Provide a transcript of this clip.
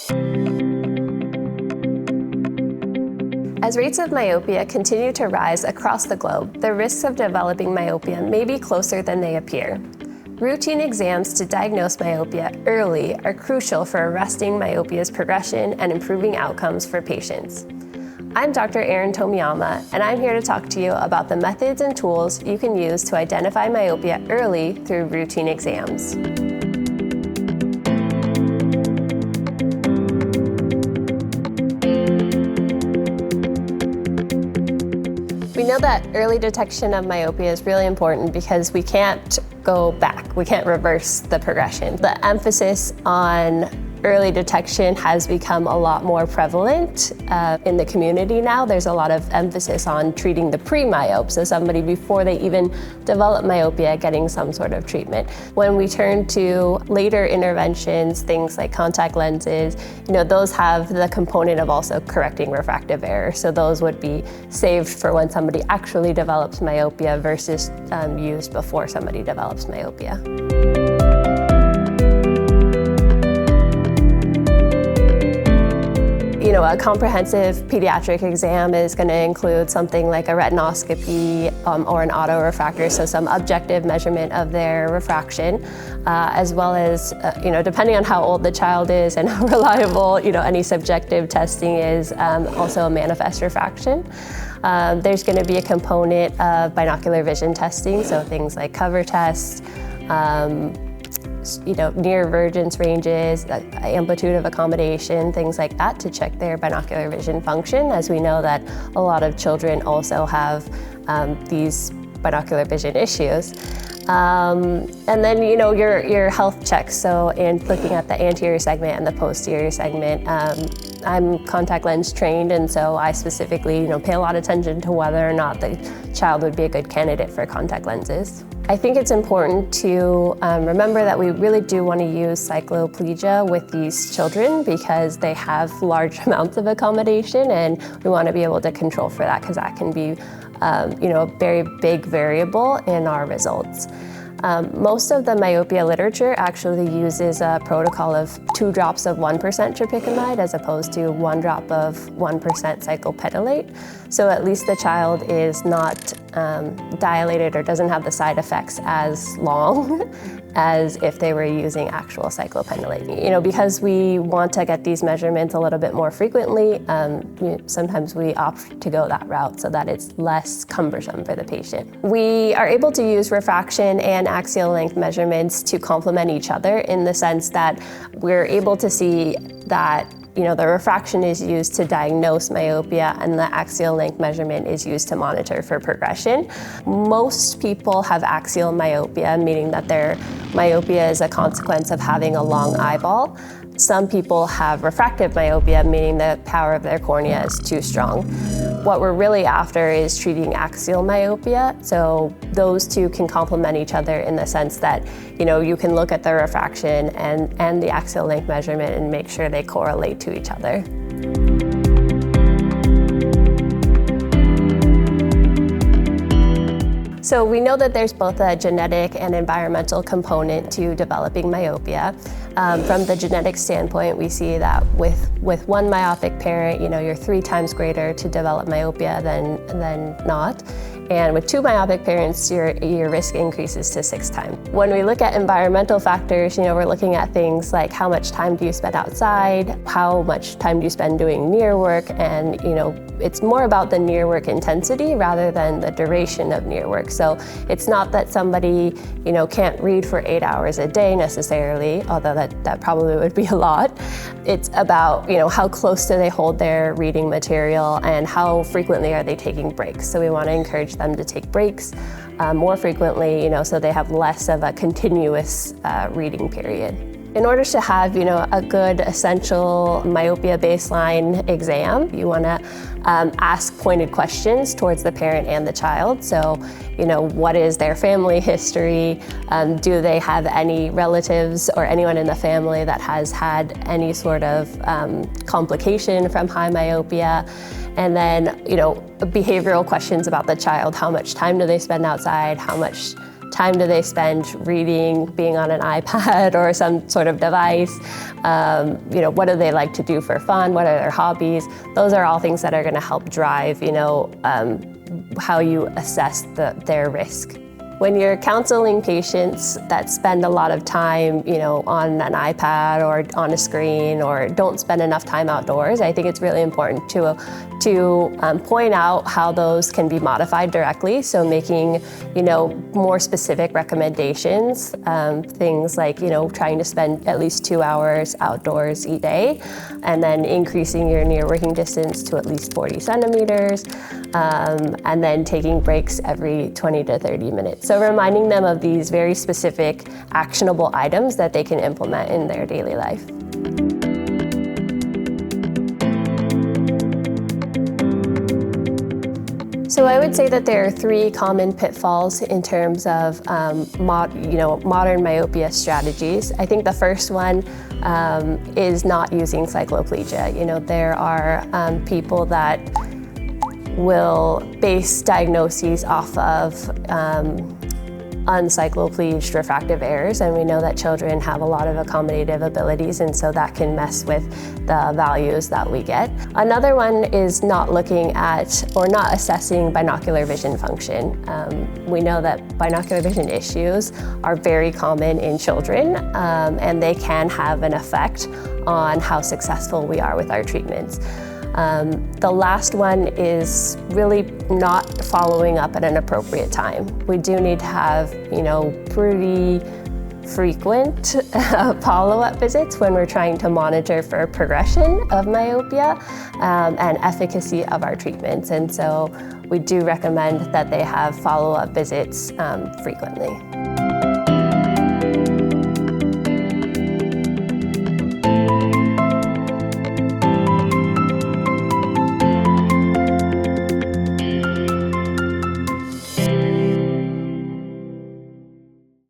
As rates of myopia continue to rise across the globe, the risks of developing myopia may be closer than they appear. Routine exams to diagnose myopia early are crucial for arresting myopia's progression and improving outcomes for patients. I'm Dr. Erin Tomiyama, and I'm here to talk to you about the methods and tools you can use to identify myopia early through routine exams. We know that early detection of myopia is really important because we can't go back, we can't reverse the progression. The emphasis on early detection has become a lot more prevalent in the community now. There's a lot of emphasis on treating the pre-myope, so somebody before they even develop myopia getting some sort of treatment. When we turn to later interventions, things like contact lenses, those have the component of also correcting refractive error. So those would be saved for when somebody actually develops myopia versus used before somebody develops myopia. A comprehensive pediatric exam is going to include something like a retinoscopy or an autorefractor, so some objective measurement of their refraction, as well as, depending on how old the child is and how reliable, any subjective testing is, also a manifest refraction. There's going to be a component of binocular vision testing, so things like cover tests, near divergence ranges, amplitude of accommodation, things like that to check their binocular vision function, as we know that a lot of children also have these binocular vision issues. And then, your health checks, so and looking at the anterior segment and the posterior segment. I'm contact lens trained, and so I specifically, pay a lot of attention to whether or not the child would be a good candidate for contact lenses. I think it's important to remember that we really do want to use cycloplegia with these children because they have large amounts of accommodation, and we want to be able to control for that because that can be a very big variable in our results. Most of the myopia literature actually uses a protocol of 2 drops of 1% tropicamide as opposed to 1 drop of 1% cyclopentolate. So at least the child is not dilated or doesn't have the side effects as long as if they were using actual cyclopentolate. Because we want to get these measurements a little bit more frequently, sometimes we opt to go that route so that it's less cumbersome for the patient. We are able to use refraction and axial length measurements to complement each other in the sense that we're able to see that the refraction is used to diagnose myopia and the axial length measurement is used to monitor for progression. Most people have axial myopia, meaning that their myopia is a consequence of having a long eyeball. Some people have refractive myopia, meaning the power of their cornea is too strong. What we're really after is treating axial myopia, so those two can complement each other in the sense that you can look at the refraction and the axial length measurement and make sure they correlate to each other. So we know that there's both a genetic and environmental component to developing myopia. From the genetic standpoint, we see that with one myopic parent, you're 3 times greater to develop myopia than not. And with 2 myopic parents, your risk increases to 6 times. When we look at environmental factors, we're looking at things like how much time do you spend outside, how much time do you spend doing near work, and it's more about the near work intensity rather than the duration of near work. So it's not that somebody, can't read for 8 hours a day necessarily, although that probably would be a lot. It's about, how close do they hold their reading material and how frequently are they taking breaks. So we want to encourage them to take breaks more frequently, so they have less of a continuous reading period. In order to have, a good essential myopia baseline exam, you want to ask pointed questions towards the parent and the child. So, what is their family history? Do they have any relatives or anyone in the family that has had any sort of complication from high myopia? And then, behavioral questions about the child. How much time do they spend outside? How much time do they spend reading, being on an iPad or some sort of device? What do they like to do for fun? What are their hobbies? Those are all things that are going to help drive, how you assess their risk. When you're counseling patients that spend a lot of time, on an iPad or on a screen or don't spend enough time outdoors, I think it's really important to point out how those can be modified directly. So making, more specific recommendations, things like, trying to spend at least 2 hours outdoors each day, and then increasing your near working distance to at least 40 centimeters, and then taking breaks every 20 to 30 minutes. So reminding them of these very specific, actionable items that they can implement in their daily life. So I would say that there are 3 common pitfalls in terms of modern myopia strategies. I think the first one is not using cycloplegia. There are people that will base diagnoses off of uncyclopleged refractive errors, and we know that children have a lot of accommodative abilities, and so that can mess with the values that we get. Another one is not looking at or not assessing binocular vision function. We know that binocular vision issues are very common in children, and they can have an effect on how successful we are with our treatments. The last one is really not following up at an appropriate time. We do need to have, pretty frequent follow-up visits when we're trying to monitor for progression of myopia and efficacy of our treatments. And so we do recommend that they have follow-up visits frequently.